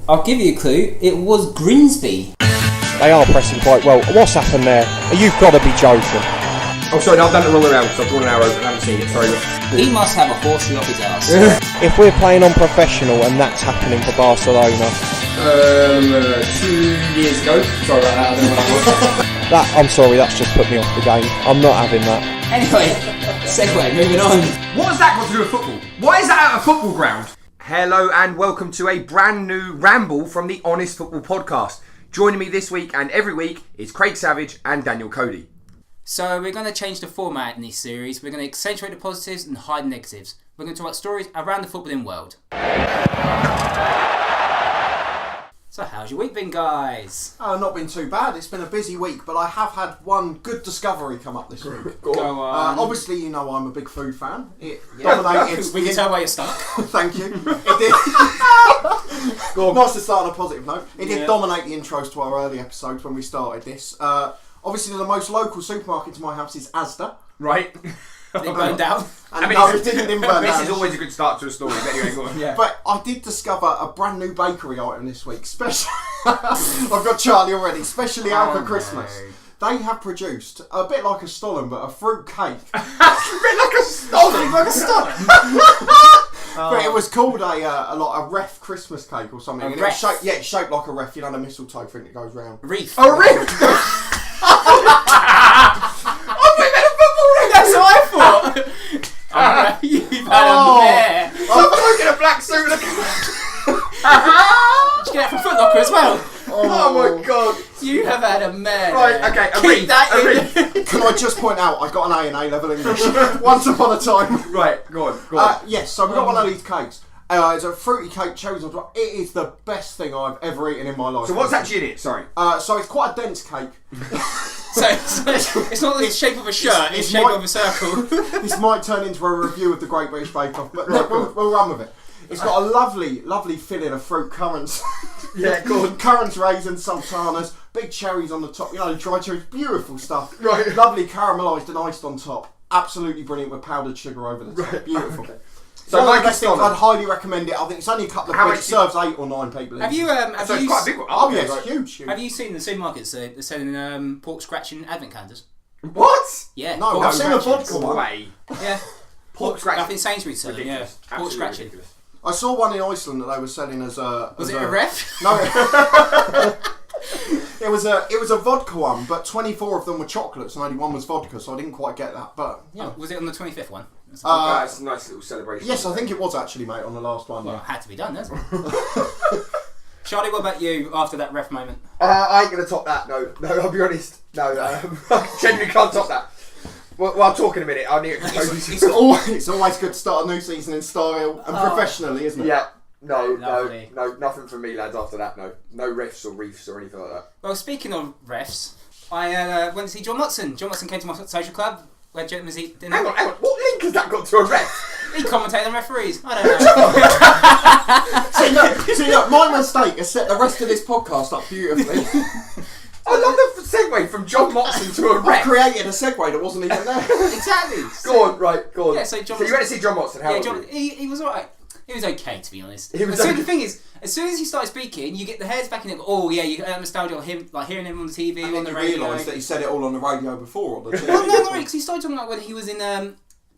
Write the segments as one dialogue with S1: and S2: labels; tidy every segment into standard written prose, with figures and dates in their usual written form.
S1: I'll give you a clue. It was Grimsby.
S2: They are pressing quite well. What's happened there? You've got to be joking.
S3: Oh, sorry, no, I've done it the wrong way around, so I've drawn an arrow and I haven't seen it, sorry.
S1: He must have a horsey off his ass.
S2: If we're playing on professional and that's happening for Barcelona...
S3: 2 years ago. Sorry about that, I don't know what that was.
S2: I'm sorry, that's just put me off the game. I'm not having that.
S1: Anyway, segue, moving on.
S3: What has that got to do with football? Why is that at a football ground? Hello and welcome to a brand new Ramble from the Honest Football Podcast. Joining me this week and every week is Craig Savage and Daniel Cody.
S1: So we're going to change the format in this series. We're going to accentuate the positives and hide the negatives. We're going to talk about stories around the footballing world. So how's your week been, guys?
S4: Not been too bad. It's been a busy week, but I have had one good discovery come up this week.
S1: Go on.
S4: Obviously, you know I'm a big food fan. It
S1: dominated. We can tell why you're stuck.
S4: Thank you. It did. Nice to start on a positive note. It did dominate the intros to our early episodes when we started this. Obviously, the most local supermarket to my house is Asda.
S3: Right.
S1: Did it burn down?
S4: And no, it didn't burn down.
S3: This is always a good start to a story, but anyway, go on.
S1: Yeah.
S4: But I did discover a brand new bakery item this week. I've got Charlie already, especially out for Christmas. They have produced, a bit like a Stollen, but a fruit cake.
S3: A bit like a Stollen.
S4: Like a Stollen. But it was called a ref Christmas cake or something. And
S1: ref?
S4: It's shaped like a ref, you know, the mistletoe thing that goes round.
S1: Reef.
S3: Oh, Reef!
S1: That's what I thought. You've had a mare.
S3: Stop looking at a black suit.
S1: Did you get that from Foot Locker as well?
S3: Oh my god.
S1: You have had a mare.
S3: Right, okay, a
S1: Keep that in.
S4: Can I just point out, I got an A in A-level English once upon a time.
S3: Right, go on.
S4: Yes, so we got one of these cakes. It's a fruity cake, cherries on top. It is the best thing I've ever eaten in my life.
S3: So what's actually in it? Sorry.
S4: So it's quite a dense cake.
S1: So it's not the shape of a shirt, it's shape of a circle.
S4: This might turn into a review of the Great British Bake Off, but we'll run with it. It's got a lovely filling of fruit currants.
S3: Yeah, go on.
S4: Currants, raisins, sultanas, big cherries on the top, you know, dry cherries, beautiful stuff.
S3: Right.
S4: Lovely caramelised and iced on top. Absolutely brilliant with powdered sugar over the top.
S3: Right.
S4: Beautiful.
S3: Okay.
S4: So
S3: like
S4: the best things,
S3: Stollen.
S4: I'd highly recommend it. I think it's only a couple of quid. It serves 8 or 9 people.
S1: Have you
S3: So it's quite a big one.
S4: Oh
S3: Okay,
S4: yes,
S3: right.
S4: huge.
S1: have you seen the supermarkets they're selling pork scratching advent calendars?
S3: What?
S1: Yeah.
S4: No,
S1: pork
S4: I've seen a
S1: scratching.
S4: vodka one.
S3: Way.
S1: Yeah.
S3: Pork scratching.
S1: I think Sainsbury's selling,
S3: Ridiculous.
S1: yeah. Pork
S3: Absolutely
S1: scratching.
S3: ridiculous.
S4: I saw one in Iceland that they were selling as a...
S1: Was it a ref?
S4: No. It was a vodka one, but 24 of them were chocolates and only one was vodka, so I didn't quite get that. But
S1: Yeah. Was it on the 25th one?
S3: That's a nice little celebration.
S4: yes, I think it was actually, mate, on the last one.
S1: Well,
S4: Yeah.
S1: it had to be done, hasn't it? Charlie, what about you after that ref moment?
S3: I ain't gonna top that. No, I'll be honest. No, I genuinely can't top that. Well, I'll talk in a minute. I need to
S4: It's always good to start a new season in style and professionally, isn't it?
S3: Yeah. No,
S1: Lovely.
S3: nothing from me, lads. After that, no refs or reefs or anything like that.
S1: Well, speaking of refs, I went to see John Watson. John Watson came to my social club. Where gentlemen was eating dinner.
S3: Hang on. What link has that got to a ref?
S1: He commentated on referees. I don't know.
S4: See, look, my mistake has set the rest of this podcast up beautifully.
S3: I love the segue from John Watson to a
S4: I
S3: ref.
S4: created a segue that wasn't even there.
S1: Exactly.
S3: Go on.
S1: Yeah, so John
S3: you went to see John Watson. How was it?
S1: he was alright. He was okay, to be honest.
S3: He was
S1: So
S3: okay.
S1: the thing is, as soon as he started speaking, you get the hairs back in it. Oh yeah, you get that nostalgia of him, like hearing him on the TV,
S4: And
S1: on
S4: then
S1: the
S4: you
S1: radio.
S4: realise that he said it all on the radio before. On the TV.
S1: Well, no, because he started talking about when he was in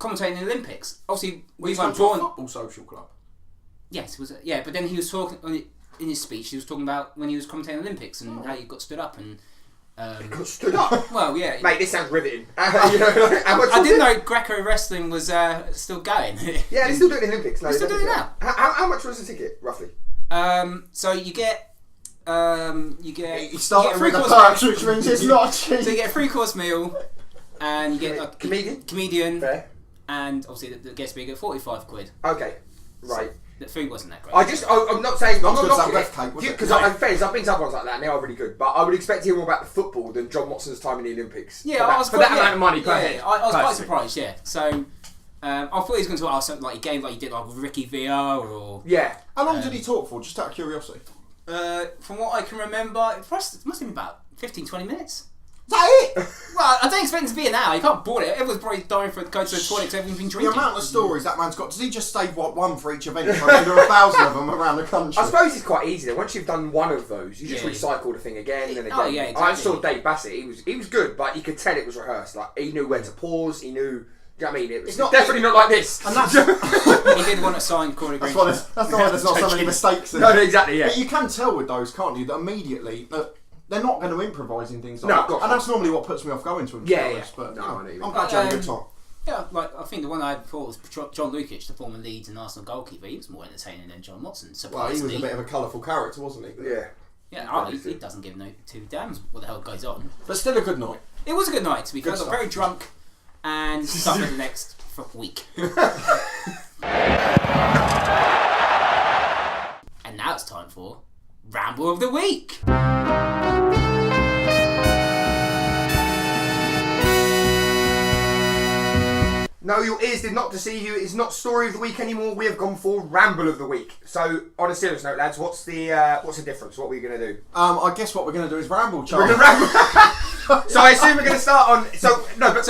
S1: commentating in the Olympics. Obviously, we
S4: He's
S1: weren't
S4: gone to a
S1: born.
S4: football social club.
S1: Yes, it was. Yeah, but then he was talking in his speech. He was talking about when he was commentating the Olympics and how he got stood up and.
S3: Got stood up.
S1: Well, yeah.
S3: Mate, this sounds riveting. How much
S1: I
S3: was
S1: didn't
S3: it?
S1: know Greco wrestling was still going.
S3: Yeah, they're still doing the Olympics. No,
S1: They're still doing it
S3: now. How much was the ticket, roughly?
S1: So you get
S4: He started with the
S1: three-course
S4: perks,
S1: meal.
S4: which means it's not cheap.
S1: So you get a 3-course meal, and you get a
S3: Comedian? Fair.
S1: and obviously the guest speaker at 45 quid.
S3: Okay, right.
S1: The food wasn't that great.
S3: I'm not saying I'm
S4: Not
S3: not
S4: as good as
S3: knocking
S4: that
S3: it
S4: ref cake, was it?
S3: because in fairness, I've been to other ones like that and they are really good. But I would expect to hear more about the football than John Watson's time in the Olympics.
S1: Yeah,
S3: for that amount of money per head.
S1: I was quite
S3: personally.
S1: surprised. Yeah, so I thought he was going to talk about something like a game like he did like with Ricky VR or.
S3: Yeah.
S4: How long did he talk for? Just out of curiosity.
S1: From what I can remember, it must have been about 15-20 minutes.
S4: Is that it?
S1: Well, I don't expect him to be an hour. You can't board it. Everyone's probably dying for go to the toilet because everyone's been
S4: The
S1: drinking.
S4: amount of stories that man's got. Does he just save one for each event? So there are 1,000 of them around the country.
S3: I suppose it's quite easy though. Once you've done one of those, you just
S1: Yeah.
S3: recycle the thing again and again.
S1: Oh, yeah, exactly.
S3: I saw Dave Bassett. He was good, but you could tell it was rehearsed. Like he knew when to pause. He knew. Do you know what I mean? It's definitely not like this.
S4: And that's
S1: He did want a signed Corey Green.
S4: that's why there's not so many mistakes in it.
S3: No, exactly. Yeah.
S4: But you can tell with those, can't you, that immediately they're not going to improvise in things like
S3: No,
S4: that.
S3: of course
S4: And
S3: not.
S4: that's normally what puts me off going to them.
S3: Yeah,
S4: to be
S3: yeah.
S4: honest, But
S3: No, I know what you mean.
S4: I'm glad you had a good time.
S1: Yeah, like I think the one I had before was John Lukic, the former Leeds and Arsenal goalkeeper. He was more entertaining than John Watson.
S4: Well, he was
S1: Surprisingly.
S4: a bit of a colourful character, wasn't he?
S3: Yeah.
S1: Yeah, he doesn't give no two damns what the hell goes on.
S4: But still a good night.
S1: It was a good night, to be fair. I got
S4: stuff.
S1: very drunk and suffered the next week. And now it's time for Ramble of the Week.
S3: No, your ears did not deceive you. It's not story of the week anymore. We have gone for ramble of the week. So, on a serious note, lads, what's the difference? What are we going to do?
S4: I guess what we're going to do is ramble,
S3: We're
S4: Charlie.
S3: going to ramble. So I assume we're going to start on. So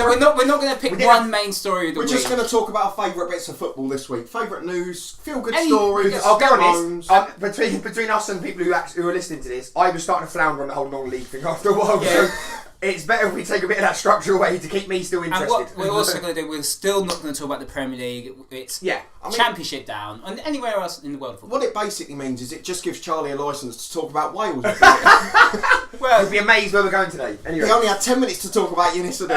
S1: we're not going to pick one main story of the
S4: We're
S1: week.
S4: just going to talk about our favourite bits of football this week. Favourite news, feel-good
S1: Any-
S4: stories,
S3: I'll be
S4: loans.
S3: honest. Between us and people who are listening to this, I was starting to flounder on the whole non-league thing after a while.
S1: Yeah.
S3: So it's better if we take a bit of that structure away to keep me still
S1: And
S3: interested.
S1: what we're also going to do, we're still not going to talk about the Premier League. It's Championship down, and anywhere else in the world of football.
S4: What it basically means is it just gives Charlie a licence to talk about Wales.
S3: Well, you'd be amazed where we're going today. Anyway.
S4: He only had 10 minutes to talk about Unisod.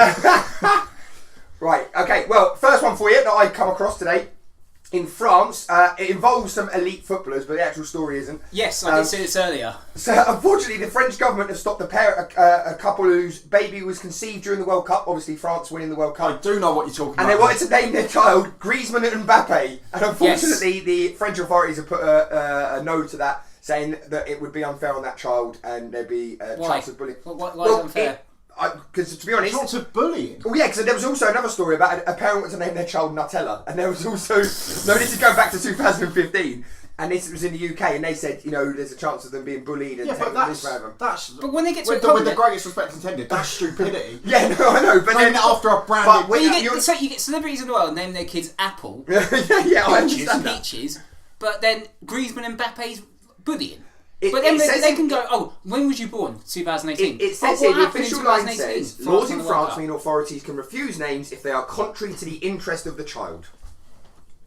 S3: Right, okay, well, first one for you that I come across today. In France, it involves some elite footballers, but the actual story isn't.
S1: Yes, I did say this earlier.
S3: So, unfortunately, the French government have stopped a couple whose baby was conceived during the World Cup. Obviously, France winning the World
S4: I
S3: Cup.
S4: do know what you're talking about.
S3: And they wanted to name their child Griezmann and Mbappe. And unfortunately, the French authorities have put a no to that, saying that it would be unfair on that child and there'd be a chance of bullying.
S1: Why is it unfair?
S3: Because to be honest,
S4: Chance of bullying.
S3: well, yeah, because there was also another story about a parent wanted to name their child Nutella, and there was also no. This is going back to 2015, and this was in the UK, and they said, you know, there's a chance of them being bullied and
S4: Yeah, but
S3: taking this out of them.
S4: that's
S1: But when they get to
S4: with,
S1: a
S4: the, with the
S1: comment-
S4: greatest respect intended, that's stupidity.
S3: Yeah, no, I know, but
S4: Named
S3: then
S4: it after a brand.
S3: But
S1: Well,
S3: when
S1: you get celebrities in the world name their kids Apple,
S3: yeah, I understand that.
S1: Peaches, but then Griezmann and Mbappe's bullying.
S3: It-
S1: But then
S3: it
S1: they
S3: says
S1: can go, oh, when was you born? 2018.
S3: It says
S1: oh,
S3: here,
S1: what
S3: the
S1: happened in
S3: official line
S1: 2018?
S3: says, laws in
S1: won the World
S3: France
S1: Cup.
S3: mean authorities can refuse names if they are contrary to the interest of the child.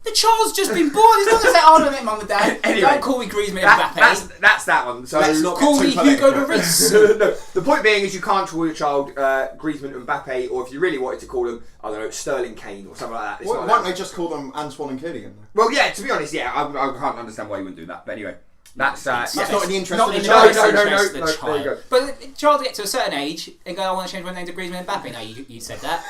S1: The child's just been born. He's not going to say, oh, no, mate, mum and dad.
S3: Anyway,
S1: Don't call me Griezmann and Mbappe.
S3: That's that one. So
S4: Let's not
S1: Call
S4: get
S1: me
S4: too
S1: Hugo
S4: political.
S1: Lloris.
S3: no, the point being is you can't call your child Griezmann and Mbappe, or if you really wanted to call them, I don't know, Sterling Kane or something like that. It's
S4: Why
S3: not
S4: don't
S3: allowed.
S4: they just call them Antoine and Killian?
S3: Well, yeah, to be honest, yeah, I can't understand why you wouldn't do that. But anyway, that's
S4: That's not in the interest
S1: Not
S4: of
S1: in
S4: the
S1: the
S4: child.
S1: best
S3: No,
S1: interest of the
S3: there you
S1: child.
S3: go.
S1: But the child get to a certain age and go, I want to change my name to Griezmann and Mbappe. No, you said that.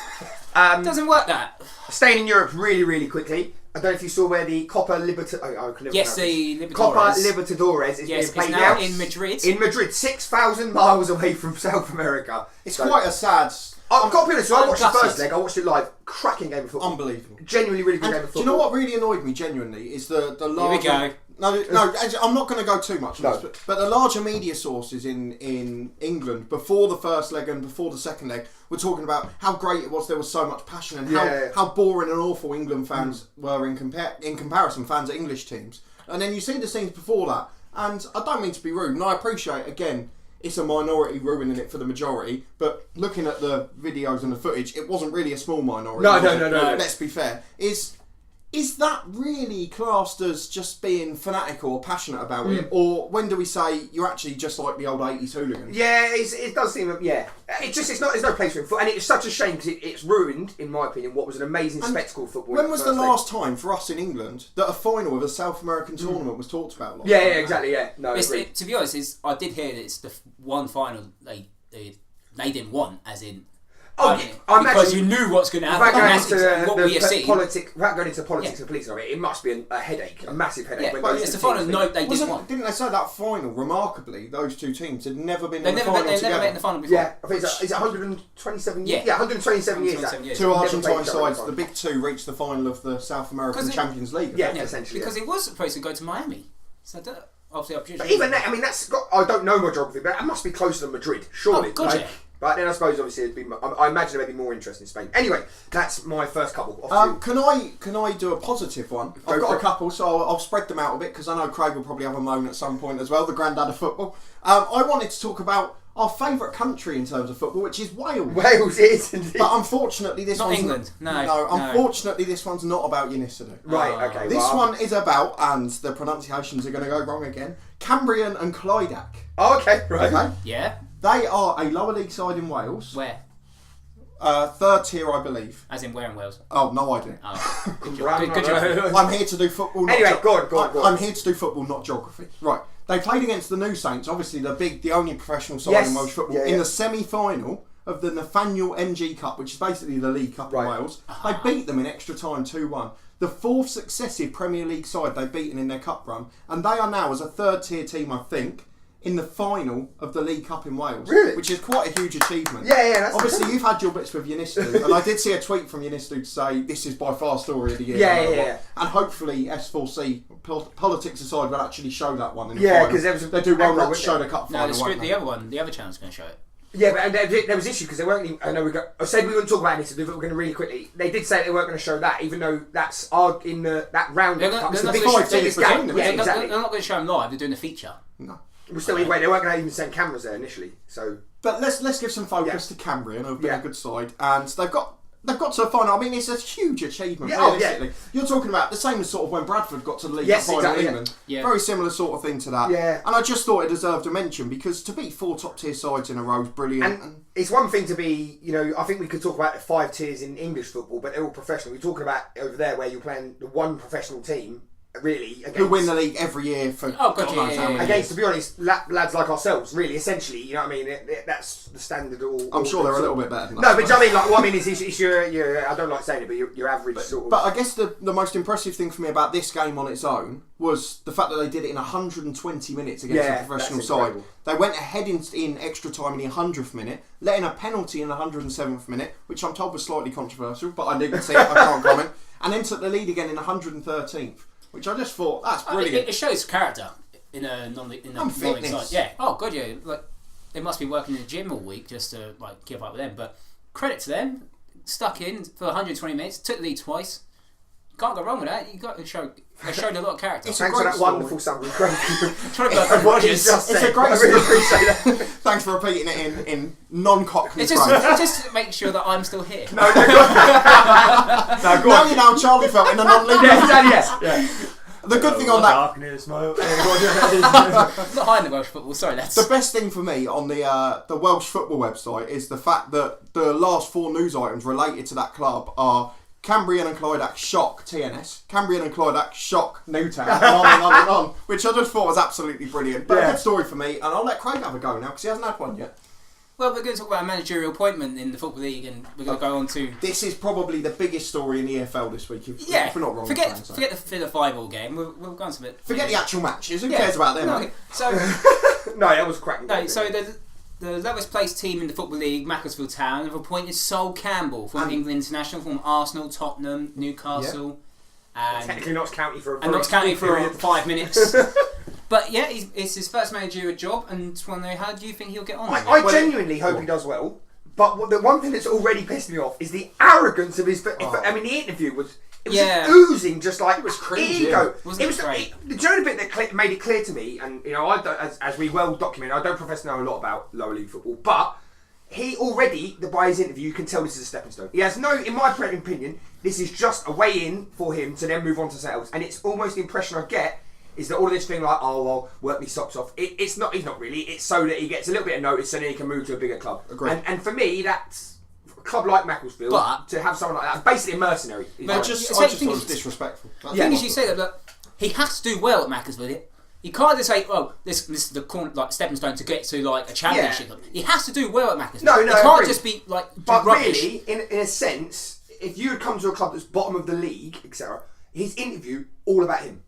S1: It doesn't work that.
S3: Staying in Europe really, really quickly. I don't know if you saw where the Copa Libertadores.
S1: Yes, the Libertadores.
S3: Copa Libertadores is
S1: Yes,
S3: being
S1: it's
S3: played
S1: now
S3: now
S1: in Madrid.
S3: In Madrid, 6,000 miles away from South America.
S4: It's
S3: So-
S4: quite a sad...
S3: I've got to be honest, I watched the
S1: gutted.
S3: first leg, I watched it live. Cracking game of football.
S4: Unbelievable.
S3: Genuinely really good
S4: And
S3: game of
S4: do
S3: football.
S4: you know what really annoyed me genuinely is the larger...
S1: Here we go.
S4: No, I'm not going to go too much on
S3: No.
S4: this, but the larger media sources in England before the first leg and before the second leg were talking about how great it was. There was so much passion and how boring and awful England fans were in comparison fans of English teams. And then you see the scenes before that, and I don't mean to be rude, and I appreciate again it's a minority ruining it for the majority. But looking at the videos and the footage, it wasn't really a small minority.
S3: No,
S4: was
S3: no,
S4: it?
S3: no, no.
S4: Let's be fair. Is that really classed as just being fanatical or passionate about it? Or when do we say you're actually just like the old 80s hooligans?
S3: Yeah, it does seem. Yeah, it's no place for it, and it's such a shame because it's ruined, in my opinion, what was an amazing spectacle of football.
S4: When was the last time for us in England that a final of a South American tournament was talked about? Like
S3: Yeah,
S4: that?
S3: exactly. Yeah, no, agreed.
S1: To be honest, I did hear that it's the one final they didn't want, as in.
S3: Oh, I
S1: because
S3: imagine-
S1: you knew what's going to
S3: Without
S1: happen.
S3: going
S1: And that's
S3: into
S1: what we have seen.
S3: without going into politics and policing of it, it must be a headache, a massive headache.
S1: Yeah,
S3: when
S1: but
S3: those
S1: it's
S3: two
S1: the final
S3: teams
S1: note they didn't want.
S4: Didn't they say that final, remarkably, those two teams had never been
S1: They've
S4: in the
S1: never
S4: final
S1: met
S4: together?
S1: in the final before.
S3: Yeah, I think it's 127 years.
S1: Yeah.
S3: Yeah, 127 years.
S1: 127 years.
S4: Two
S3: Never
S4: Argentine
S3: played each other in
S4: sides,
S3: the
S4: the big two, reached the final of the South American
S1: 'Cause it-
S4: Champions League.
S3: Yeah,
S1: Yeah,
S3: essentially.
S1: because it was supposed to go to Miami. So obviously,
S3: But even that, I mean, I don't know my geography, but it must be closer than Madrid, surely.
S1: Oh, God, yeah.
S3: But then I suppose obviously I imagine there may be more interest in Spain. Anyway, that's my first couple.
S4: Can I do a positive one? I've got a couple, so I'll spread them out a bit because I know Craig will probably have a moan at some point as well. The granddad of football. I wanted to talk about our favourite country in terms of football, which is Wales.
S3: Wales is indeed.
S4: But unfortunately, this one's
S1: England.
S4: Unfortunately, this one's not about Unisadu.
S3: Right. Okay.
S4: This one is about, and the pronunciations are going to go wrong again, Cambrian and Clydach.
S3: Oh, okay. Right.
S4: Okay.
S1: Yeah.
S4: They are a lower league side in Wales.
S1: Where?
S4: Third tier, I believe.
S1: As in where in Wales?
S4: Oh, no idea.
S1: Oh. Good job.
S4: I'm here to do football. Not
S3: Anyway, go on.
S4: I'm here to do football, not geography. Right. They played against the New Saints, obviously the only professional side in Welsh football, in the semi-final of the Nathaniel MG Cup, which is basically the League Cup in Wales. They beat them in extra time 2-1. The fourth successive Premier League side they've beaten in their cup run, and they are now, as a third-tier team, I think, in the final of the League Cup in Wales.
S3: Really?
S4: Which is quite a huge achievement.
S3: Yeah, that's
S4: obviously, you've had your bits with Unisadu, and I did see a tweet from Unisadu to say, this is by far story of the year.
S3: Yeah.
S4: And hopefully S4C, politics aside, will actually show that one in the
S3: Yeah,
S4: final.
S3: because
S4: they do well not to show the cup
S1: No,
S4: final.
S1: the other one, the other channel's going to show it.
S3: Yeah, but there was issue because they weren't. I know I said we wouldn't talk about this, but we're going to really quickly. They did say they weren't going to show that, even though that's in that round.
S1: They're
S3: It's
S1: not
S3: the
S1: gonna
S3: biggest
S1: show
S3: game.
S4: them,
S3: Yeah,
S1: They're
S3: exactly.
S1: not going to show them live. They're doing a feature.
S4: No.
S3: Well, still, anyway, they weren't going to even send cameras there initially. So,
S4: But let's give some focus to Cambrian, who've been a good side, and they've got to a final. I mean, it's a huge achievement. Realistically, you're talking about the same as sort of when Bradford got to the League Cup final in England.
S1: Yeah.
S4: Very similar sort of thing to that.
S3: Yeah.
S4: And I just thought it deserved a mention because to beat 4 top tier sides in a row is brilliant.
S3: and it's one thing to be, I think we could talk about the 5 tiers in English football, but they're all professional. We're talking about over there where you're playing the one professional team. Really,
S4: who win the league every year for
S3: against, to be honest, lads like ourselves. Really, essentially, you know what I mean. That's the standard.
S4: I'm sure they're a little bit better than that.
S3: No, but I mean, like, what I mean is your I don't like saying it, but your average sort of.
S4: But I guess the most impressive thing for me about this game on its own was the fact that they did it in 120 minutes against a professional side. They went ahead in extra time in the 100th minute, letting a penalty in the 107th minute, which I'm told was slightly controversial, but I didn't see it. I can't comment. And then took the lead again in the 113th. Which I just thought, that's brilliant.
S1: It shows character in a non-league side. Yeah. Oh, God, yeah. Like, they must be working in the gym all week just to keep up with them. But credit to them. Stuck in for 120 minutes. Took the lead twice. Can't go wrong with that. You got to show. They showed a lot of character.
S3: Thanks for that wonderful summary, Craig.
S4: It's a great
S3: I really appreciate that.
S4: Thanks for repeating it in non-Cockney
S1: It just make sure that I'm still here.
S3: No, go on.
S4: Now you know Charlie felt in a non-league.
S3: Yeah.
S4: The good thing on that...
S3: Darkness,
S1: Not high in the Welsh football, sorry, that's...
S4: The best thing for me on the Welsh football website is the fact that the last 4 news items related to that club are Cambrian and Clydach shock TNS, Cambrian and Clydach shock Newtown, and on, which I just thought was absolutely brilliant. But a good story for me, and I'll let Craig have a go now because he hasn't had one yet.
S1: Well, we're going to talk about a managerial appointment in the Football League, and we're going to go on to...
S4: This is probably the biggest story in the EFL this week, if we're not wrong.
S1: Forget the Villa 5-all game, we'll go on to it.
S4: Forget the actual matches, who cares about them?
S1: No, so,
S3: no, that was cracking.
S1: No, so the lowest placed team in the Football League, Macclesfield Town, have appointed Sol Campbell from England International, from Arsenal, Tottenham, Newcastle. And
S3: technically Notts County for a
S1: Notts County for 5 minutes. But yeah, it's his first managerial job, and just want to know, how do you think he'll get on?
S3: I genuinely hope he does well. But the one thing that's already pissed me off is the arrogance of his. I mean, the interview was just oozing, just like it was cringy. Ego.
S1: Wasn't it great?
S3: Do you know the bit that made it clear to me? And I don't, as we well document, I don't profess to know a lot about lower league football, but he already, by his interview, you can tell this is a stepping stone. He has no, in my opinion, this is just a way in for him to then move on to sales, and it's almost the impression I get. Is that all of this thing like, oh, well, work me socks off? It's not. He's not really. It's so that he gets a little bit of notice, so then he can move to a bigger club.
S4: Agreed.
S3: And for me, that's a club like Macclesfield. But to have someone like that, basically a mercenary.
S4: I just thought it was disrespectful.
S1: The thing is, you say that, but he has to do well at Macclesfield. He can't just say, "Oh, this is the stepping stone to get to like a championship." Yeah. He has to do well at Macclesfield.
S3: No,
S1: he can't just be like.
S3: But
S1: rubbish.
S3: really, in a sense, if you had come to a club that's bottom of the league, etc., his interview all about him.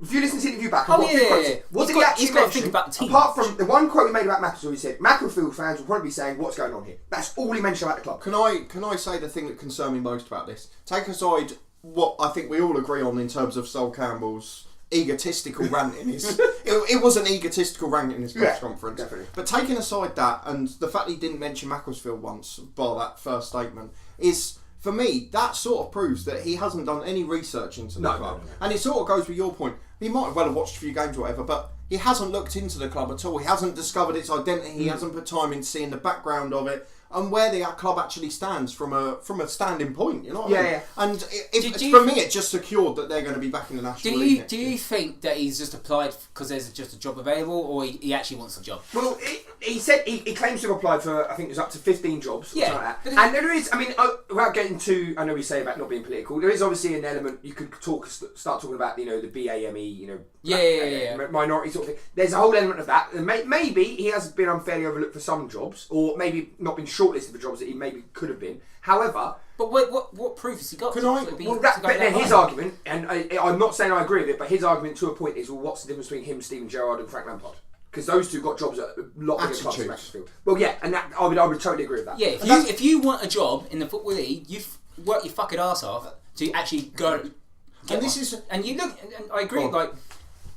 S3: If you listen to the interview back, what did he actually mention?
S1: Think about the team.
S3: Apart from the one quote he made about Macclesfield, he said, Macclesfield fans will probably be saying, what's going on here? That's all he mentioned about the club.
S4: Can I say the thing that concerned me most about this? Take aside what I think we all agree on in terms of Sol Campbell's egotistical rant in his... it was an egotistical rant in his press conference.
S3: Definitely.
S4: But taking aside that, and the fact he didn't mention Macclesfield once, bar that first statement, is, for me, that sort of proves that he hasn't done any research into the club. No. And it sort of goes with your point. He might well have watched a few games or whatever, but he hasn't looked into the club at all. He hasn't discovered its identity. He hasn't put time into seeing the background of it and where the club actually stands from a standing point. You know what I mean? Yeah. And for me, it just secured that they're going to be back in the National League.
S1: Do you think that he's just applied because there's just a job available, or he actually wants a job?
S3: Well, he said he claims to have applied for, I think it was up to 15 jobs.
S1: Yeah.
S3: Like that. And there is, I mean, without getting too, I know we say about not being political, there is obviously an element, you could start talking about, the BAME, minority sort of thing. There's a whole element of that. And maybe he has been unfairly overlooked for some jobs, or maybe not been shortlisted for jobs that he maybe could have been. However,
S1: but what proof has he got?
S3: His argument, and I'm not saying I agree with it, but his argument to a point is, well, what's the difference between him, Steven Gerrard, and Frank Lampard? Because those two got jobs at a lot bigger clubs than Chesterfield. Well, yeah, and that, I would totally agree with that.
S1: Yeah, if you want a job in the Football League, you work your fucking arse off to actually go. And this is, and you look, and I agree. Like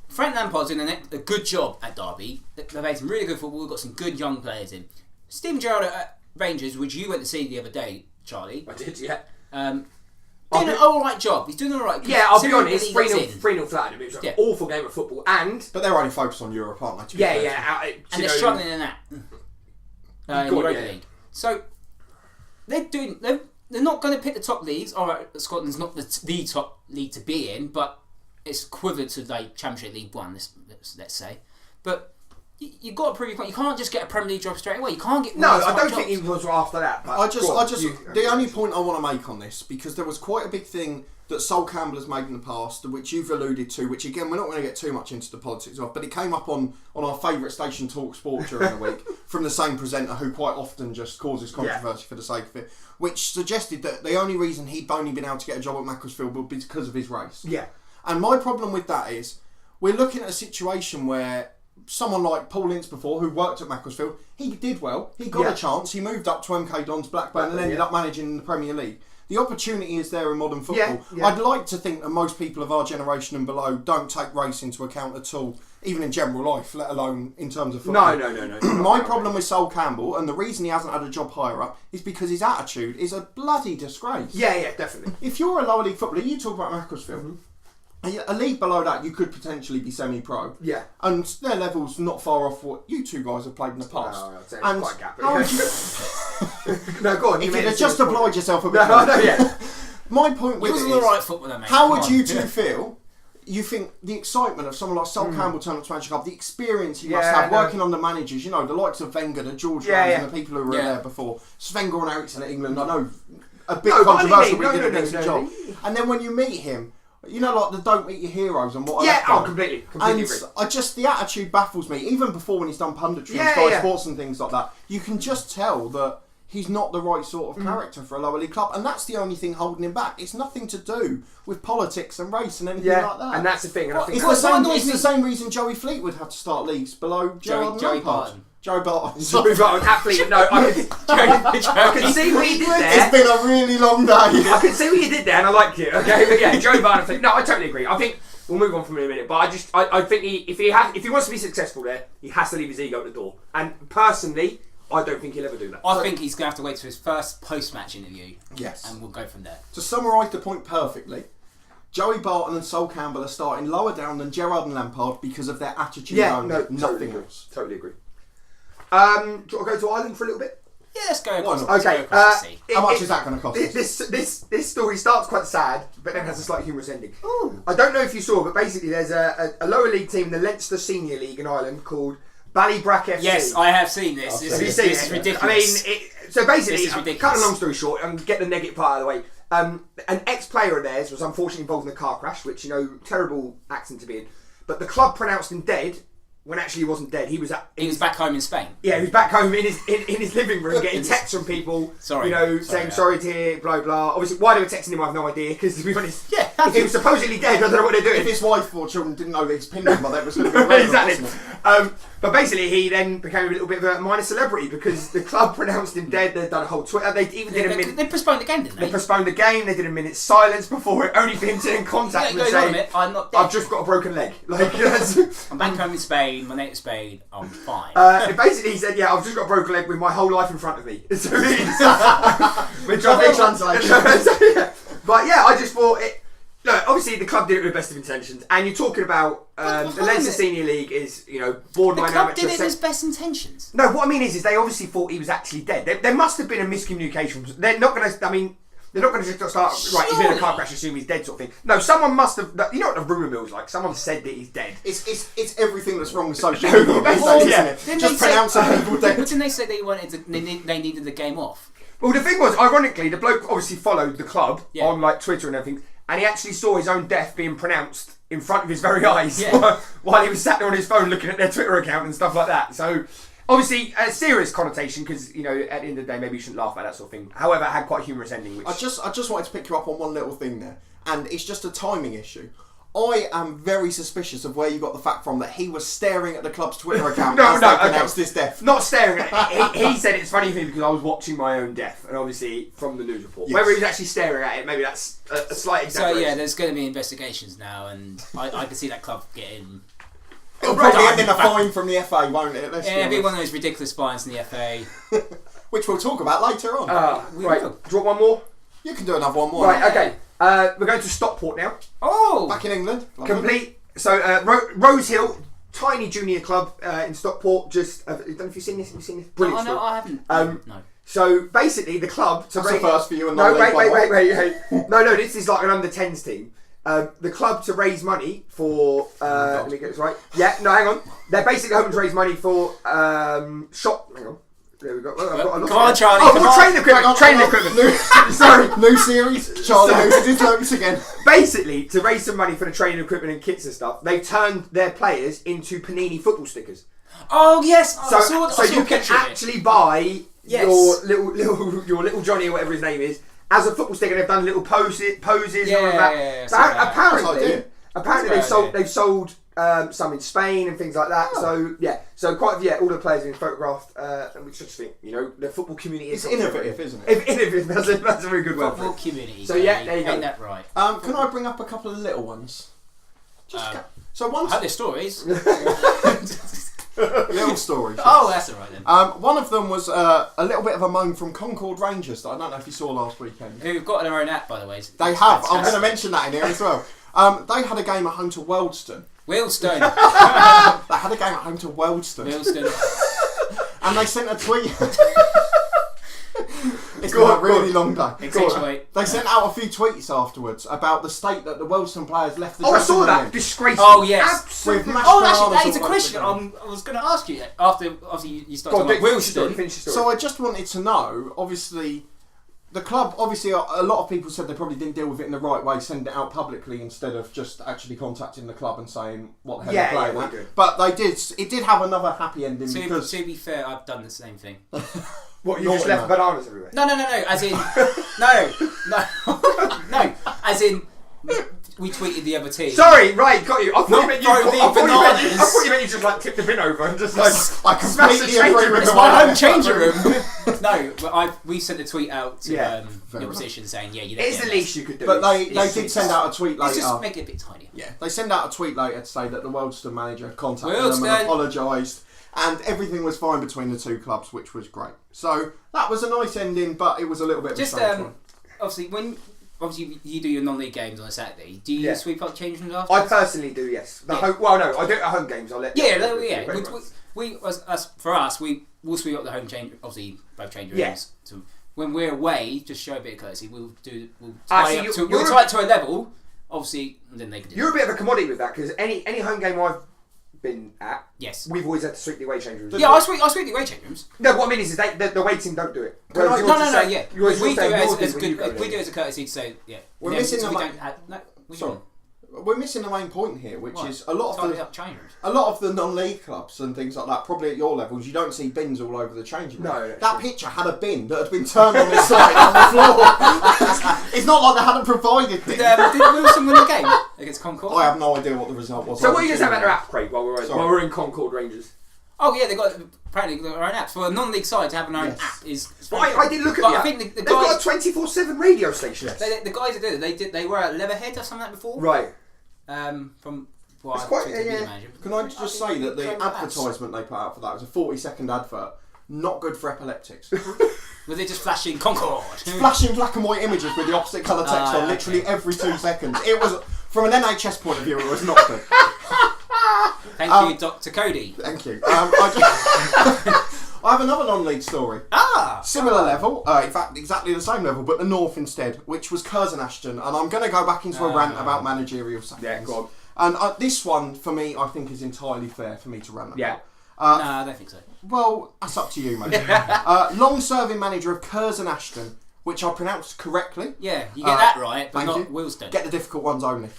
S1: Frank Lampard's doing a good job at Derby. They've made some really good football. We've got some good young players in. Steven Gerrard at Rangers, which you went to see the other day, Charlie.
S3: I did, yeah.
S1: Doing an alright job. He's doing alright.
S3: Yeah, I'll be honest, 3-0 flat. It was an awful game of football, but
S4: they're only focused on Europe, aren't they?
S1: And they're struggling in that. In the Europa League. So they're not going to pick the top leagues. Alright, Scotland's not the top league to be in, but it's equivalent to like Championship League 1, let's say. But you've got to prove your point. You can't just get a Premier League job straight away. You can't get
S3: I don't think he was after that. But
S4: the only point I want to make on this, because there was quite a big thing that Sol Campbell has made in the past, which you've alluded to, which again we're not going to get too much into the politics of, but it came up on our favourite station, Talk Sport, during the week from the same presenter who quite often just causes controversy for the sake of it, which suggested that the only reason he'd only been able to get a job at Macclesfield would be because of his race.
S3: Yeah.
S4: And my problem with that is we're looking at a situation where someone like Paul Ince before, who worked at Macclesfield, he did well. He got a chance. He moved up to MK Dons Blackburn and ended up managing the Premier League. The opportunity is there in modern football. Yeah. I'd like to think that most people of our generation and below don't take race into account at all, even in general life, let alone in terms of football.
S3: No.
S4: My problem with Sol Campbell, and the reason he hasn't had a job higher up, is because his attitude is a bloody disgrace.
S3: Yeah, definitely.
S4: If you're a lower league footballer, you talk about Macclesfield. Mm-hmm. A league below that, you could potentially be semi-pro.
S3: Yeah.
S4: And their level's not far off what you two guys have played in the past.
S3: No, I'd say
S4: and
S3: quite a gap.
S4: How would you...
S3: No, go on.
S4: If you'd have just applied yourself a bit more. My point with it is...
S1: He was an alright footballer, mate.
S4: How would you two feel? You think the excitement of someone like Sol Campbell turning up to Manchester Club, the experience he must have working under managers, the likes of Wenger, the George Rams and the people who were there before, Sven-Goran Eriksson at England, I know, a bit controversial, but he did a decent job. And then when you meet him, like the don't meet your heroes and what.
S3: Completely
S4: and
S3: agree.
S4: The attitude baffles me. Even before when he's done punditry and Sky Sports and things like that, you can just tell that he's not the right sort of character for a lower league club, and that's the only thing holding him back. It's nothing to do with politics and race and anything like that.
S3: And that's the thing. And I think
S4: it's the same reason Joey Fleetwood had to start leagues below Gerrard and Lampard. Joey Barton.
S3: Absolutely no. I can see what he did there.
S4: It's been a really long day.
S3: I can see what you did there, and I liked it. Okay, but yeah, Joey Barton. No, I totally agree. I think we'll move on from it in a minute, but I think if he wants to be successful there, he has to leave his ego at the door. And personally, I don't think he'll ever do that.
S1: I think he's going to have to wait for his first post-match interview.
S4: Yes,
S1: and we'll go from there.
S4: To summarise the point perfectly, Joey Barton and Sol Campbell are starting lower down than Gerrard and Lampard because of their attitude. Nothing else.
S3: Totally agree. Do you want to go to Ireland for a little bit?
S1: Yeah, let's go.
S3: Okay.
S4: How much is that going to cost us?
S3: This story starts quite sad, but then has a slightly humorous ending. Ooh. I don't know if you saw, but basically there's a lower league team, the Leinster Senior League in Ireland, called Ballybrack FC.
S1: Yes, I have seen this. This is ridiculous.
S3: I mean, so basically, cut a long story short, and get the negative part of the way. An ex-player of theirs was unfortunately involved in a car crash, which, terrible accident to be in. But the club pronounced him dead when actually he wasn't dead. He was
S1: back home in Spain.
S3: Yeah, he was back home in his living room getting texts from people, saying sorry to hear, blah blah. Obviously, why they were texting him, I have no idea. Because to be honest, He was supposedly dead. I don't know what they're doing.
S4: If his wife or children didn't know that his pin number, that was going to be relevant,
S3: exactly. But basically, he then became a little bit of a minor celebrity because the club pronounced him dead. They'd done a whole Twitter. They even did a minute.
S1: They postponed the game, didn't they?
S3: They postponed the game. They did a minute's silence before it, only for him to then contact me and say,
S1: "I'm not dead.
S3: I've just got a broken leg." Like,
S1: I'm back home in Spain. My native Spain. I'm fine.
S3: Basically, he said, "Yeah, I've just got a broken leg with my whole life in front of me." So which I think translation. But yeah, I just thought it. No, obviously the club did it with the best of intentions, and you're talking about the Leinster Senior League is, borderline
S1: the club
S3: amateur.
S1: did it with his best intentions.
S3: No, what I mean is they obviously thought he was actually dead. There must have been a miscommunication. They're not going to. I mean, they're not going to just start right. He's been in a car crash, assume he's dead, sort of thing. No, someone must have. You know what the rumour mill's like? Someone said that he's dead.
S4: It's everything that's wrong with social media, isn't it? Just pronouncing people dead.
S1: Didn't they say they needed the game off?
S3: Well, the thing was, ironically, the bloke obviously followed the club on like Twitter and everything, and he actually saw his own death being pronounced in front of his very eyes while he was sat there on his phone looking at their Twitter account and stuff like that. So, obviously, a serious connotation because at the end of the day, maybe you shouldn't laugh at that sort of thing. However, it had quite a humorous ending. Which
S4: I just wanted to pick you up on one little thing there, and it's just a timing issue. I am very suspicious of where you got the fact from that he was staring at the club's Twitter account as they pronounced his death.
S3: Not staring at it. He said it's funny for me because I was watching my own death, and obviously from the news report. Yes. Whether he was actually staring at it, maybe that's a slight exaggeration.
S1: So yeah, there's going to be investigations now, and I can see that club getting.
S4: It'll probably end in a fine from the FA, won't it?
S1: It'll be one of those ridiculous fines from the FA,
S4: which we'll talk about later on.
S3: Right, do you want one more?
S4: You can do another one more.
S3: Right, okay. We're going to Stockport now.
S1: Oh!
S4: Back in England.
S3: Complete. So, Rose Hill, tiny junior club in Stockport. Just, I don't know if you've seen this. Have you seen this? Brilliant.
S1: No, I haven't.
S3: No. So, basically, the club...
S4: That's the first for you and
S3: No, wait. No, this is like an under-10s team. The club to raise money for... let me get this right. Yeah, no, hang on. They're basically hoping to raise money for shop... Hang on. There we go.
S1: Come on, Charlie.
S3: Oh, training equipment. Sorry.
S4: New series. Charlie loses his terms again.
S3: Basically, to raise some money for the training equipment and kits and stuff, they've turned their players into Panini football stickers.
S1: Oh yes.
S3: So you can actually buy your little Johnny or whatever his name is as a football sticker. They've done little poses and all of that. So apparently they've sold some in Spain and things like that. Oh. So all the players have been photographed, and we just think the football community is
S4: innovative, isn't it?
S3: Innovative. That's a very good word.
S1: Football community.
S3: So yeah, there you go.
S1: Ain't that right?
S4: Can I bring up a couple of little ones? So one.
S1: I heard their stories.
S4: Little stories.
S1: Oh, that's alright then.
S4: One of them was a little bit of a moan from Concord Rangers that I don't know if you saw last weekend.
S1: Who've got their own app, by the way.
S4: They have. I'm going to mention that in here as well. They had a game at home to Wealdstone.
S1: They had
S4: a game at home to Wealdstone. And they sent a tweet. It's been a really long day. They sent out a few tweets afterwards about the state that the Wealdstone players left the dressing room.
S3: I saw that. Disgraceful.
S1: Oh, yes.
S3: Absolutely.
S1: Actually, that is a question I was going to ask you after you started talking about Wealdstone.
S4: So I just wanted to know, obviously... The club, obviously, a lot of people said they probably didn't deal with it in the right way, send it out publicly instead of just actually contacting the club and saying what the hell they're playing at. But they did. It did have another happy ending.
S1: To be fair, I've done the same thing.
S3: What, you just left bananas everywhere?
S1: No. As in, no. As in, we tweeted the other team.
S3: Sorry, right, got you. I thought you meant you just like tipped the bin over and just like
S4: I completely agree with
S1: it's my home changing room. No, but we sent a tweet out to the opposition saying, you
S3: it's the least you could do.
S4: But they did send out a tweet later.
S1: Just make it a bit tinier.
S4: Yeah, they send out a tweet later to say that the Wealdstone manager contacted them and apologised, and everything was fine between the two clubs, which was great. So that was a nice ending, but it was a little bit of a strange one.
S1: Obviously, you do your non-league games on a Saturday. Do you sweep up change rooms after?
S3: I personally do, yes. I do it at home games. I'll let.
S1: For us, we'll sweep up the home change. Obviously, both change rooms.
S3: Yes.
S1: So when we're away, just show a bit of courtesy. We'll tie it to a level. Obviously, and then they can do.
S3: You're a bit of a commodity with that because any home game I've been at, we've always had to sweep the away change rooms.
S1: Yeah, I sweep the away change rooms.
S3: No, what I mean is the away team don't do it.
S1: We do it as a courtesy to say,
S4: We're missing the... we're missing the main point here, which is a lot
S1: of
S4: the non-league clubs and things like that. Probably at your levels, you don't see bins all over the changing room.
S3: No,
S4: that picture had a bin that had been turned on its side on the floor. It's not like they hadn't provided it.
S1: Did Wilson win the game against Concord?
S4: I have no idea what the result was.
S3: So what are you going to say about their app, Craig, while we're in Concord Rangers?
S1: Oh yeah, they got apparently their own apps. For a non-league side to have an own app is.
S3: I did look at it. I think they've got a 24/7 radio station.
S1: The guys that did it, they were at Leatherhead or something like that before.
S3: Right.
S1: From well,
S3: it's quite,
S4: Can I just say that the advertisement they put out for that was a 40-second advert. Not good for epileptics.
S1: Was it just flashing Concord?
S4: Flashing black and white images with the opposite colour text on literally every 2 seconds. It was, from an NHS point of view, it was not good.
S1: Thank you, Dr. Cody.
S4: Thank you. I have another non-league story. Similar level, in fact, exactly the same level, but the North instead, which was Curzon Ashton. And I'm going to go back into a rant about managerial sackings.
S3: Yeah, go
S4: on. And this one, for me, I think is entirely fair for me to rant about.
S3: Yeah.
S1: No, I don't think so.
S4: Well, that's up to you, mate. Long-serving manager of Curzon Ashton, which I pronounced correctly.
S1: Yeah, you get that right, but not Wilston.
S4: Get the difficult ones only.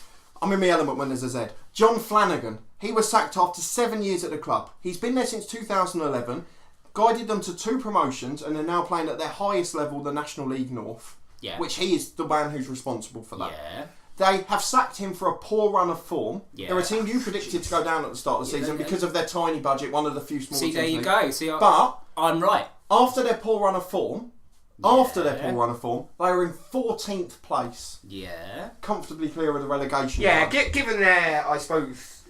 S4: I'm in my element when there's a Z. John Flanagan. He was sacked after 7 years at the club. He's been there since 2011, guided them to 2 promotions, and are now playing at their highest level, the National League North.
S1: Yeah.
S4: Which he is the man who's responsible for that.
S1: Yeah.
S4: They have sacked him for a poor run of form.
S1: Yeah.
S4: They're a team you predicted to go down at the start of the season because of their tiny budget, one of the few small teams.
S1: See, there you go.
S4: But
S1: I'm right.
S4: After their poor run of form, they are in 14th place.
S1: Yeah.
S4: Comfortably clear of the relegation.
S3: Yeah, given their, I suppose,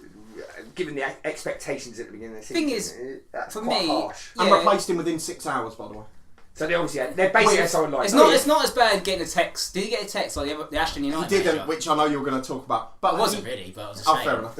S3: given the expectations at the beginning of the season.
S1: Thing is,
S3: that's
S1: for
S3: quite
S1: me,
S3: harsh.
S4: And replaced him within 6 hours, by the way.
S3: So they obviously they're basically someone like
S1: it's not as bad getting a text. Did he get a text like the Ashton United?
S4: He didn't,
S1: manager?
S4: which I know you're going to talk about. But
S1: it wasn't really, but it was a shame.
S4: Fair enough.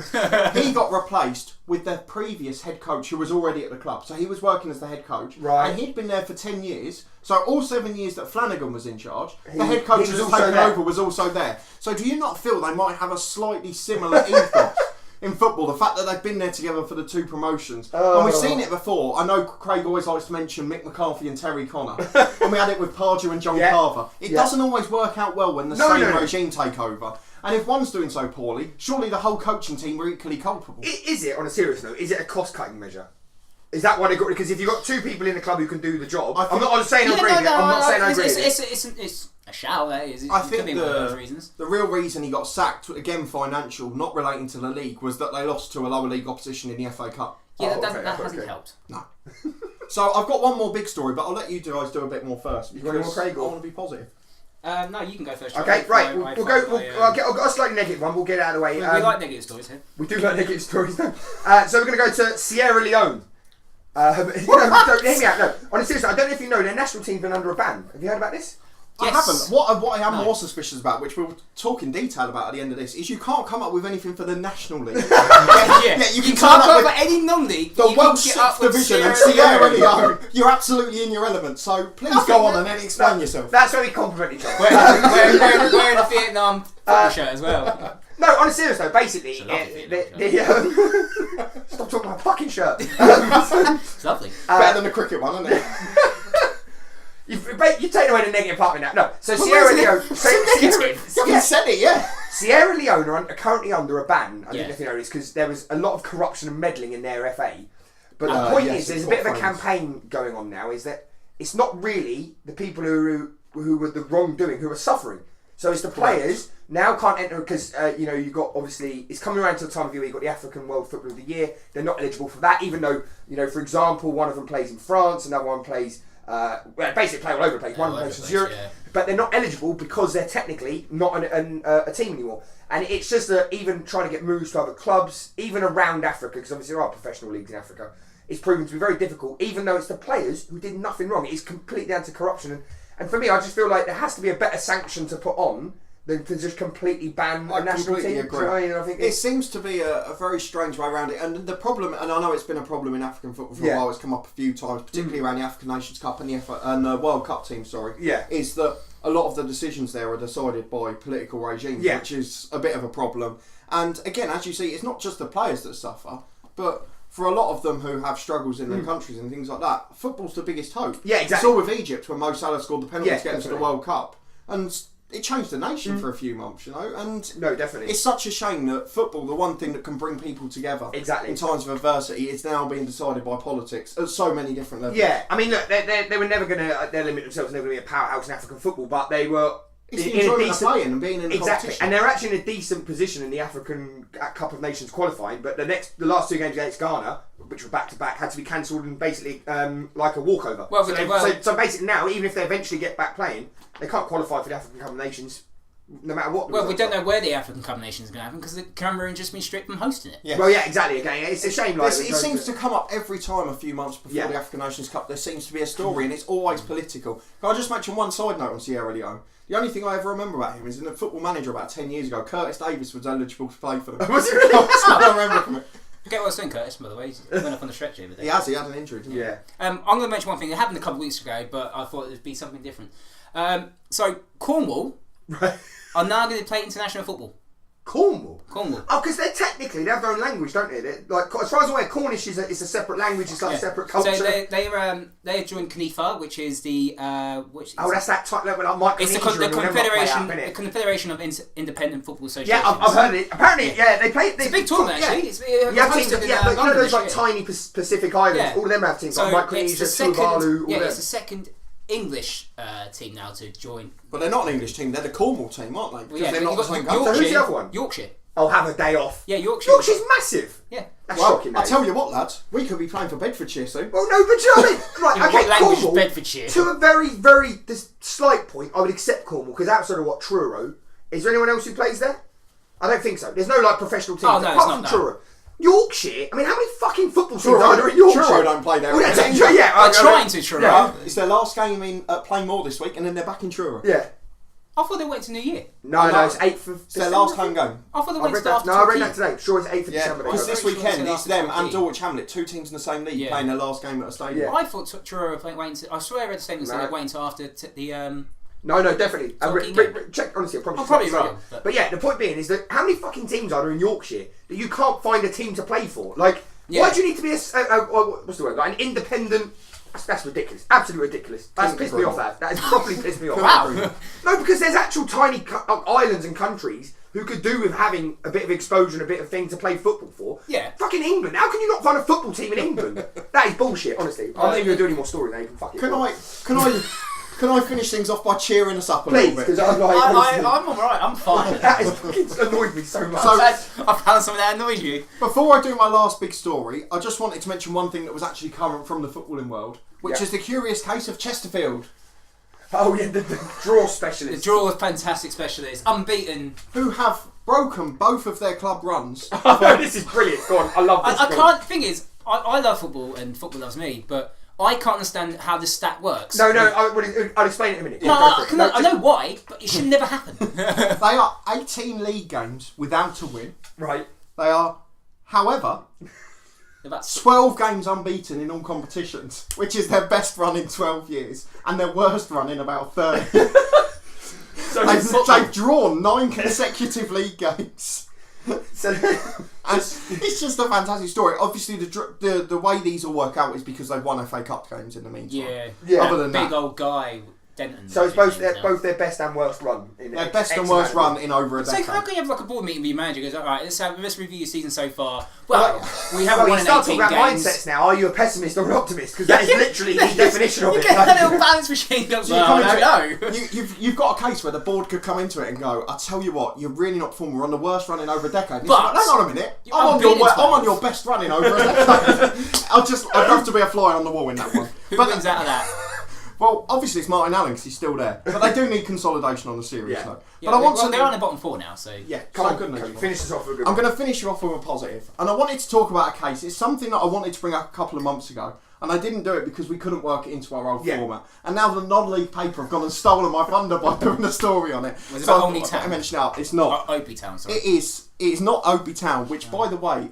S4: He got replaced with their previous head coach who was already at the club. So he was working as the head coach.
S3: Right.
S4: And he'd been there for 10 years. So all 7 years that Flanagan was in charge, the head coach who was taken over was also there. So do you not feel they might have a slightly similar ethos in football? The fact that they've been there together for the 2 promotions. And we've seen it before. I know Craig always likes to mention Mick McCarthy and Terry Connor. And we had it with Pardew and John Carver. It doesn't always work out well when the same regime take over. And if one's doing so poorly, surely the whole coaching team were equally culpable.
S3: Is it, on a serious note, is it a cost-cutting measure? Is that what it got? Because if you've got 2 people in the club who can do the job, I'm not saying I agree with it. I'm not saying I agree with it.
S1: It's a shout, that is.
S4: I think the real reason he got sacked, again financial, not relating to the league, was that they lost to a lower league opposition in the FA Cup.
S1: Yeah, that hasn't helped.
S4: No. So I've got one more big story, but I'll let you guys do a bit more first.
S3: You want more, Craig?
S4: I want to be positive.
S1: No, you can go first.
S3: Okay, right. We'll go. I've got a slightly negative one. We'll get it out of the way.
S1: We like negative stories here.
S3: We do like negative stories. So we're going to go to Sierra Leone. Don't hear me out. No, on a serious note, I don't know if you know, their national team's been under a ban. Have you heard about this?
S4: Yes. I haven't. What I am more suspicious about, which we'll talk in detail about at the end of this, is you can't come up with anything for the National League.
S1: You can't come up with any non-league.
S4: The World 6th Division and Sierra Leone. You're absolutely in your element. So please go on and then explain yourself.
S3: That's where we compliment each other.
S1: Wearing a Vietnam football shirt as well.
S3: No, on a serious note, basically, stop talking about my fucking shirt.
S1: It's lovely.
S4: Better than the cricket one, isn't it?
S3: You've taken away the negative part of it now. No, so Sierra Leone.
S4: You said it, yeah.
S3: Sierra Leone are currently under a ban. I don't know if you know this, because there was a lot of corruption and meddling in their FA. But the point is, there's a bit of a campaign going on now, is that it's not really the people who were the wrongdoing who are suffering. So it's the players now can't enter because you've got, obviously, it's coming around to the time of year where you've got the African World Footballer of the Year. They're not eligible for that, even though, for example, one of them plays in France, another one plays basically play all over the place. One plays in Europe, but they're not eligible because they're technically not a team anymore. And it's just that even trying to get moves to other clubs, even around Africa, because obviously there are professional leagues in Africa, it's proven to be very difficult. Even though it's the players who did nothing wrong, it's completely down to corruption. And for me, I just feel like there has to be a better sanction to put on than to just completely ban a national team.
S4: Agree. I think it seems to be a very strange way around it. And the problem, and I know it's been a problem in African football for a while, it's come up a few times, particularly around the African Nations Cup and the World Cup team, is that a lot of the decisions there are decided by political regimes, which is a bit of a problem. And again, as you see, it's not just the players that suffer, but for a lot of them who have struggles in their countries and things like that, football's the biggest hope.
S3: Yeah, exactly.
S4: It's all with Egypt when Mo Salah scored the penalty to get into the World Cup. And it changed the nation for a few months, and
S3: no, definitely,
S4: it's such a shame that football, the one thing that can bring people together in times of adversity, is now being decided by politics at so many different levels.
S3: Yeah, I mean, look, they were never going to limit themselves, never going to be a powerhouse in African football, but they were.
S4: It's the enjoyment of playing and being in the competition.
S3: And they're actually in a decent position in the African Cup of Nations qualifying, but the last 2 games against Ghana, which were back-to-back, had to be cancelled and basically like a walkover. So basically now, even if they eventually get back playing, they can't qualify for the African Cup of Nations no matter what.
S1: Well, we don't know where the African Cup of Nations is going to happen because the Cambrian just been stripped from hosting it.
S3: Yes. Well, yeah, exactly. Again, it's a shame.
S4: It seems to come up every time a few months before the African Nations Cup. There seems to be a story, and it's always political. Can I just mention one side note on Sierra Leone? The only thing I ever remember about him is in the Football Manager about 10 years ago, Curtis Davis was eligible to play for them.
S3: Was he really?
S4: I don't remember from it.
S1: Forget what I was saying, Curtis, by the way. He went up on the stretcher over there.
S4: He had an injury, didn't he?
S3: Yeah.
S1: I'm going to mention one thing. It happened a couple of weeks ago, but I thought it would be something different. So, Cornwall are now going to play international football.
S3: Cornwall?
S1: Oh,
S3: because they have their own language, don't they? Like, as far as I'm aware, Cornish is a separate language. It's like a separate culture.
S1: So they have joined CNIFA, which is the
S3: that's that type level like Micronesia.
S1: It's the Confederation of Independent Football Associations.
S3: Yeah, I've heard it. Apparently, they play.
S1: It's a big tournament actually.
S3: You have teams. But you know those like tiny Pacific islands. Yeah. All of them have teams. Like Micronesia, Tuvalu.
S1: It's the second English team now to join.
S4: But they're not an English team, they're the Cornwall team, aren't they? Because they're not the same
S3: country. So who's the other one?
S1: Yorkshire.
S3: I'll have a day off.
S1: Yeah, Yorkshire.
S3: Yorkshire's massive.
S1: Yeah.
S3: That's shocking,
S4: I'll tell you what, lads, we could be playing for Bedfordshire soon.
S3: Well, no, but you know what I mean? Right,
S1: what language is Bedfordshire?
S3: To a very, very slight point, I would accept Cornwall, because outside of Truro, is there anyone else who plays there? I don't think so. There's no apart from Truro. Yorkshire? I mean, how many fucking football teams are there in Yorkshire?
S4: Truro don't play there.
S1: They're trying to, Truro.
S4: Yeah. It's their last game at Plainmoor this week, and then they're back in Truro.
S3: Yeah.
S1: I thought they went to New Year.
S3: No, it's 8th of December.
S4: It's their last home game.
S1: I thought they went to after.
S3: No, I read that today. Sure, it's 8th of December.
S4: Because this weekend it's them and Dulwich Hamlet, 2 teams in the same league, playing their last game at a stadium.
S1: I thought Truro were waiting to. I swear I read a statement saying they're waiting to after the.
S3: No, definitely. Check, honestly,
S1: I'm probably wrong.
S3: But yeah, the point being is that how many fucking teams are there in Yorkshire that you can't find a team to play for? Like, why do you need to be what's the word? Like an independent. That's ridiculous. Absolutely ridiculous. That's pissed me off. That has properly pissed me off.
S1: Wow.
S3: No, because there's actual tiny islands and countries who could do with having a bit of exposure and a bit of thing to play football for.
S1: Yeah.
S3: Fucking England. How can you not find a football team in England? That is bullshit, honestly. I'm not even going to do any more story now. You can fuck it.
S4: Can I finish things off by cheering us up a
S3: little
S4: bit?
S3: Please, because I'm
S1: alright, I'm fine.
S3: That has fucking annoyed me so much.
S1: I found something that annoys you.
S4: Before I do my last big story, I just wanted to mention one thing that was actually current from the footballing world, which is the curious case of Chesterfield.
S3: Oh yeah, the draw specialist.
S1: The draw fantastic specialist, unbeaten.
S4: Who have broken both of their club runs.
S3: This is brilliant. Go on, I love this.
S1: I can't. The thing is, I love football and football loves me, but I can't understand how this stat works.
S3: No, I'll explain it in a minute.
S1: I know why, but it should never happen.
S4: They are 18 league games without a win.
S3: Right.
S4: They are, however, 12 games unbeaten in all competitions, which is their best run in 12 years, and their worst run in about 30. So they've drawn 9 consecutive league games. It's just a fantastic story. Obviously, the way these all work out is because they've won FA Cup games in the meantime.
S1: Yeah.
S4: Other than
S1: big
S4: that,
S1: old guy. Denton.
S3: So it's both their best and worst run.
S4: Their best and worst run in over a decade.
S1: So how can you have like a board meeting with your manager? Goes, all right, let's review your season so far. Well, we haven't won in 18 games.
S3: Start talking about mindsets now. Are you a pessimist or an optimist? Because that is literally the definition of it.
S1: You get a little balance machine.
S4: You've got a case where the board could come into it and go, I tell you what, you're really not performing. We're on the worst run in over a decade. And
S1: but
S4: hang on a minute, I'm on your best run in over a decade. I'd love to be a fly on the wall in that one.
S1: Who wins out of that?
S4: Well, obviously it's Martin Allen because he's still there, but they do need consolidation on the serious note.
S1: Yeah,
S4: but
S1: they're on the bottom 4 now, so
S3: come on, finish this off with a good.
S4: I'm going to finish you off with a positive, and I wanted to talk about a case. It's something that I wanted to bring up a couple of months ago, and I didn't do it because we couldn't work it into our old format. And now the non-league paper have gone and stolen my thunder by doing a story on it.
S1: Was it about Only Town?
S4: I mentioned it. It's not.
S1: Opie Town, sorry.
S4: It is not Opie Town, which, by the way,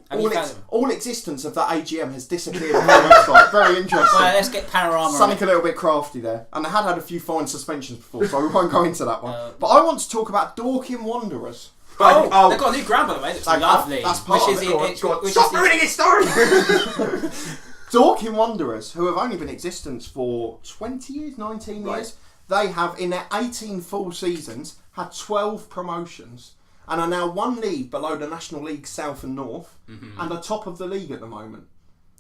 S4: all existence of that AGM has disappeared on the website. Very interesting.
S1: Well, let's get Panorama.
S4: Something a little bit crafty there. And I had a few fine suspensions before, so we won't go into that one. But I want to talk about Dorking Wanderers.
S1: They've got a new ground, by the way. It's lovely.
S4: That's part of it.
S3: Stop ruining his story!
S4: Dorking Wanderers, who have only been in existence for 20 years, 19 years, they have, in their 18 full seasons, had 12 promotions and are now one league below the National League South and North and are top of the league at the moment.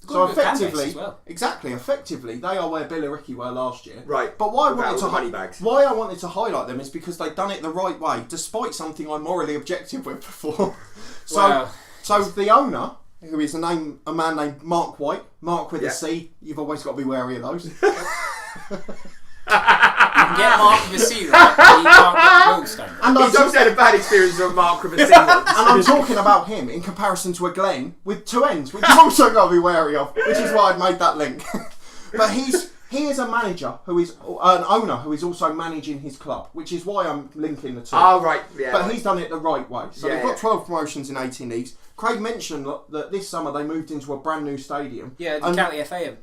S4: So effectively, effectively, they are where Billericay were last year.
S3: Right.
S4: But why I wanted to highlight them is because they've done it the right way, despite something I'm morally objective with before. So the owner, who is a man named Mark White, Mark with a C. You've always got to be wary of those.
S1: You can get Mark with a C, right? You can't get Millstone.
S3: And he's obviously had a bad experience with Mark with a C. And
S4: I'm talking about him in comparison to a Glenn with 2 N's, which you've also got to be wary of, which is why I've made that link. But he is a manager who is an owner who is also managing his club, which is why I'm linking the two.
S3: Oh, right. Yeah.
S4: But he's done it the right way. So they've got 12 promotions in 18 leagues. Craig mentioned that this summer they moved into a brand new stadium.
S1: Yeah, the County FA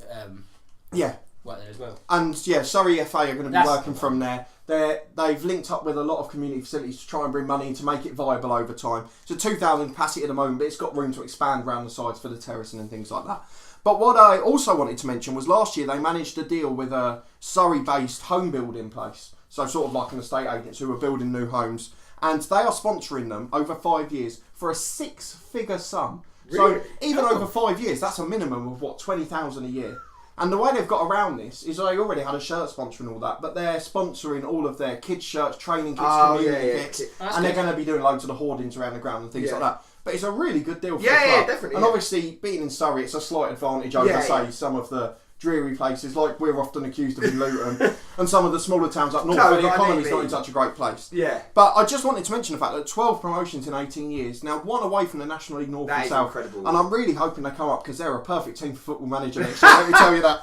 S1: work there as well. And
S4: Surrey FA are going to be working from there. They've linked up with a lot of community facilities to try and bring money in to make it viable over time. It's a 2,000 capacity at the moment, but it's got room to expand around the sides for the terracing and things like that. But what I also wanted to mention was last year they managed to deal with a Surrey-based home building place. So sort of like an estate agents who are building new homes. And they are sponsoring them over 5 years for a 6-figure sum. Really? So even over 5 years, that's a minimum of, $20,000 a year. And the way they've got around this is they already had a shirt sponsor and all that, but they're sponsoring all of their kids' shirts, training kits, community kits, and they're going to be doing loads of the hoardings around the ground and things like that. But it's a really good deal for the club. Yeah, definitely. And obviously, being in Surrey, it's a slight advantage over, say, some of the dreary places like we're often accused of in Luton and some of the smaller towns up north where the economy's not in such a great place. Yeah. But I just wanted to mention the fact that 12 promotions in 18 years, now 1 away from the National League North and South. Incredible. And I'm really hoping they come up because they're a perfect team for Football Manager next year, let me tell you that.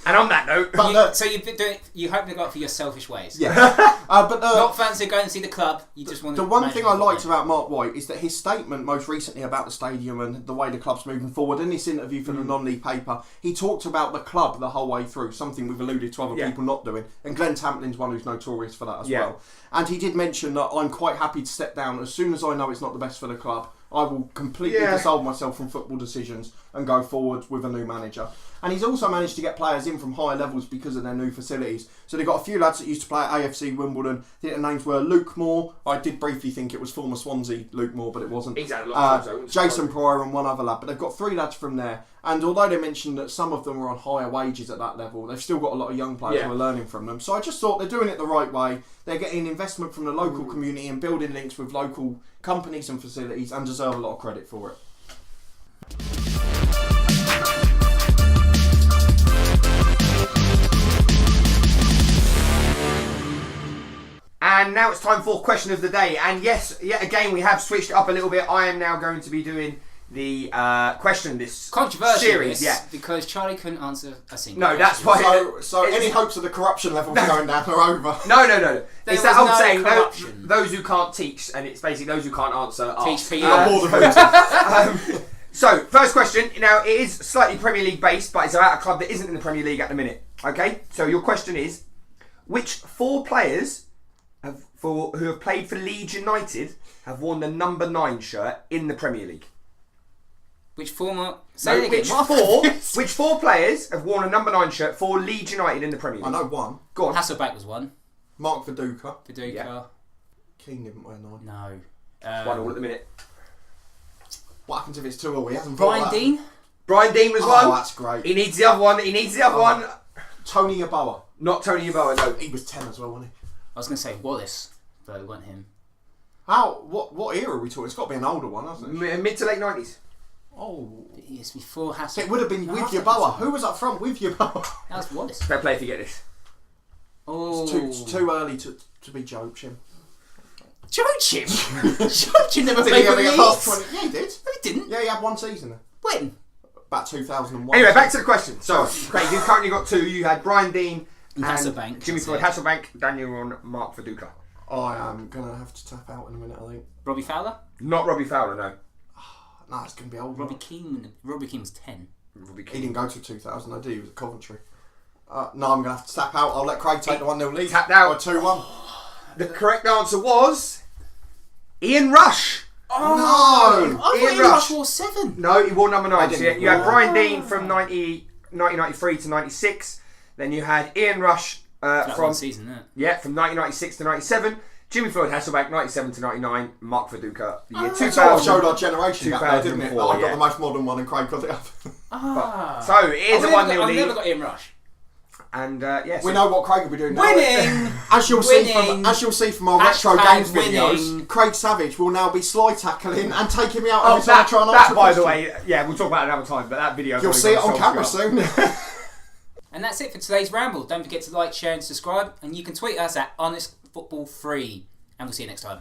S3: And on that note,
S1: so you hope they go for your selfish ways.
S4: Yeah. But
S1: not fancy going to see the club. You just want.
S4: The one thing I liked about Mark White is that his statement most recently about the stadium and the way the club's moving forward. In this interview for the non-league paper, he talked about the club the whole way through. Something we've alluded to other people not doing. And Glenn Tamplin's one who's notorious for that as well. And he did mention that I'm quite happy to step down as soon as I know it's not the best for the club. I will completely dissolve myself from football decisions and go forward with a new manager. And he's also managed to get players in from higher levels because of their new facilities. So they've got a few lads that used to play at AFC Wimbledon. I think their names were Luke Moore. I did briefly think it was former Swansea Luke Moore, but it wasn't.
S3: Exactly.
S4: Jason Pryor and one other lad. But they've got 3 lads from there. And although they mentioned that some of them are on higher wages at that level, they've still got a lot of young players who are learning from them. So I just thought they're doing it the right way. They're getting investment from the local community and building links with local companies and facilities and deserve a lot of credit for it.
S3: And now it's time for question of the day. And yes, yet again, we have switched it up a little bit. I am now going to be doing the question this
S1: controversial
S3: series,
S1: because Charlie couldn't answer a single.
S3: No, that's why.
S4: So any hopes of the corruption levels going down are over.
S3: No. It's that old saying: those who can't teach, and it's basically those who can't answer.
S1: Teach people.
S3: So, first question. Now, it is slightly Premier League based, but it's about a club that isn't in the Premier League at the minute. Okay, so your question is: which 4 players who have played for Leeds United have worn the number 9 shirt in the Premier League?
S1: Which 4
S3: players have worn a number 9 shirt for Leeds United in the Premier League?
S4: I know one.
S3: Go on.
S1: Hasselback was one.
S4: Mark Viduka.
S1: Yeah.
S4: Keane didn't wear 9.
S1: No.
S3: 1-1 at the minute.
S4: What happens if it's 2-2? He hasn't.
S1: Brian Dean.
S3: Brian Dean was one.
S4: Oh, that's great.
S3: He needs the other one.
S4: Tony Yeboah.
S3: Not Tony Yeboah, no.
S4: He was 10 as well, wasn't he?
S1: I was going to say Wallace, but it wasn't him.
S4: What era are we talking? It's got to be an older one, hasn't it?
S3: Mid to late 90s.
S4: Oh.
S1: It's before Hasselback.
S4: It would have been with Yeboah. Who was up front with Yeboah?
S1: That was Wallace.
S3: Fair play if you get this.
S4: Oh. It's too early to be Joachim.
S1: Joachim? Joachim never played for Leeds.
S4: Yeah, he did.
S1: No, he didn't.
S4: Yeah, he had 1 season.
S1: When?
S4: About 2001.
S3: Anyway, back to the question. So, Craig, you've currently got 2. You had Brian Dean and
S1: Hasselbank.
S3: Jimmy Floyd Hasselbank, Daniel on Mark Viduka.
S4: I am going to have to tap out in a minute, I think.
S1: Robbie Fowler?
S3: Not Robbie Fowler, no.
S4: No, it's going to be old.
S1: Robbie Keane was 10.
S4: He didn't go to 2000, I did. He was at Coventry. No, I'm going to have to tap out. I'll let Craig take the 1-0 lead.
S3: Tapped out.
S4: Or 2-1.
S3: The correct answer was Ian Rush.
S1: Oh, no! I thought Ian Rush wore 7.
S3: No, he wore number 9. So you had Brian Dean from 1993 to 96. Then you had Ian Rush from
S1: 1 season,
S3: from 1996 to 97. Jimmy Floyd Hasselback, 97 to 99. Mark Viduka, the year 2000.
S4: Sort of showed our generation back there, didn't it? That I got the most modern one and Craig got the other.
S3: So it is a 1-0 lead.
S1: I've never got Ian Rush.
S3: And yes,
S4: we know what Craig will be doing now.
S1: Winning!
S4: As you'll see from our retro games videos, Craig Savage will now be slide tackling and taking me out every time I try and answer
S3: that, by the way, yeah, we'll talk about it another time, but that video...
S4: You'll see it on camera soon.
S1: And that's it for today's Ramble. Don't forget to like, share and subscribe. And you can tweet us at HonestFootball3. And we'll see you next time.